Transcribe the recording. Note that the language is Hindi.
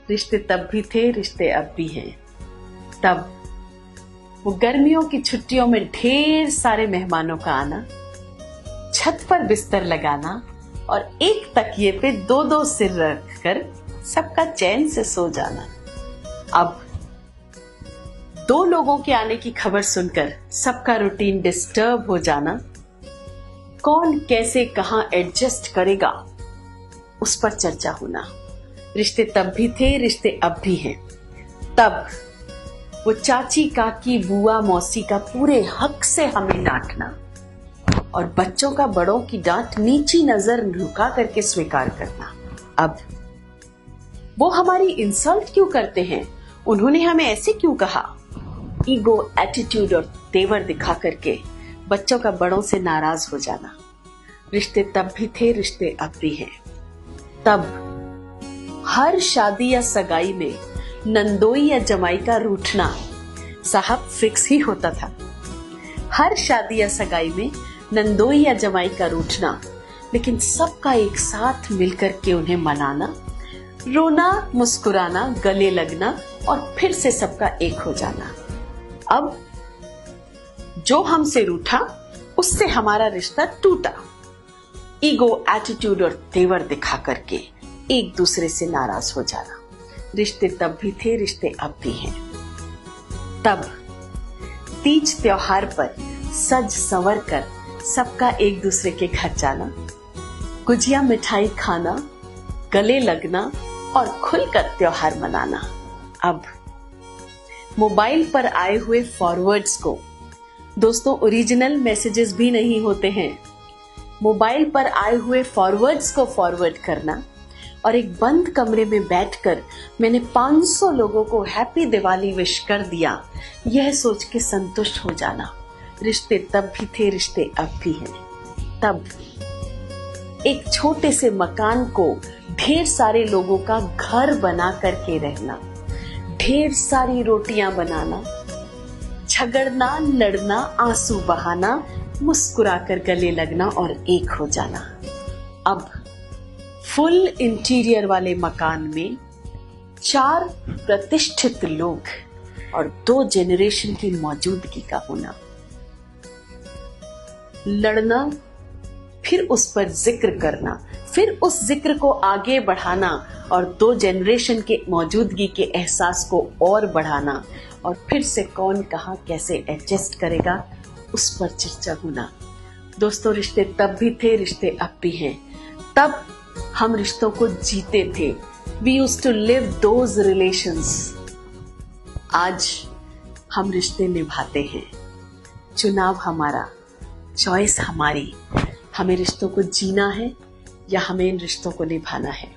रिश्ते तब भी थे, रिश्ते अब भी हैं। तब वो गर्मियों की छुट्टियों में ढेर सारे मेहमानों का आना, छत पर बिस्तर लगाना और एक तकिए पे दो दो सिर रखकर सबका चैन से सो जाना। अब दो लोगों के आने की खबर सुनकर सबका रूटीन डिस्टर्ब हो जाना, कौन कैसे कहां एडजस्ट करेगा उस पर चर्चा होना। रिश्ते तब भी थे, रिश्ते अब भी हैं। तब वो चाची काकी बुआ मौसी का पूरे हक से हमें डांटना और बच्चों का बड़ों की डांट नीची नजर झुका करके स्वीकार करना। अब वो हमारी इंसल्ट क्यों करते हैं, उन्होंने हमें ऐसे क्यों कहा, ईगो एटीट्यूड और तेवर दिखा करके बच्चों का बड़ों से नाराज हो जाना। रिश्ते तब भी थे, रिश्ते अब भी हैं। तब हर शादी या सगाई में नंदोई या जमाई का रूठना साहब फिक्स ही होता था। हर शादी या सगाई में नंदोई या जमाई का रूठना, लेकिन सबका एक साथ मिलकर के उन्हें मनाना, रोना मुस्कुराना, गले लगना और फिर से सबका एक हो जाना। अब जो हमसे रूठा उससे हमारा रिश्ता टूटा। ईगो एटीट्यूड और तेवर दिखा करके एक दूसरे से नाराज हो जाना। रिश्ते तब भी थे, रिश्ते अब भी हैं। तब तीज त्योहार पर सज संवर कर सबका एक दूसरे के घर जाना, गुजिया मिठाई खाना, गले लगना और खुलकर त्योहार मनाना। अब मोबाइल पर आए हुए फॉरवर्ड्स को, दोस्तों ओरिजिनल मैसेजेस भी नहीं होते हैं, मोबाइल पर आए हुए फॉरवर्ड्स को फॉरवर्ड करना और एक बंद कमरे में बैठकर मैंने 500 लोगों को हैप्पी दिवाली विश कर दिया, यह सोच के संतुष्ट हो जाना। रिश्ते तब भी थे, रिश्ते अब भी हैं। तब एक छोटे से मकान को ढेर सारे लोगों का घर बना करके रहना, ढेर सारी रोटियां बनाना, झगड़ना लड़ना, आंसू बहाना, मुस्कुराकर गले लगना और एक हो जाना। अब फुल इंटीरियर वाले मकान में 4 प्रतिष्ठित लोग और 2 जेनरेशन की मौजूदगी का होना, लड़ना, फिर उस पर जिक्र करना, फिर उस जिक्र को आगे बढ़ाना और 2 जेनरेशन के मौजूदगी के एहसास को और बढ़ाना और फिर से कौन कहां कैसे एडजस्ट करेगा उस पर चर्चा होना। दोस्तों रिश्ते तब भी थे, रिश्ते अब भी हैं। तब हम रिश्तों को जीते थे। We used to live those relations. आज हम रिश्ते निभाते हैं। चुनाव हमारा, चॉइस हमारी। हमें रिश्तों को जीना है या हमें इन रिश्तों को निभाना है।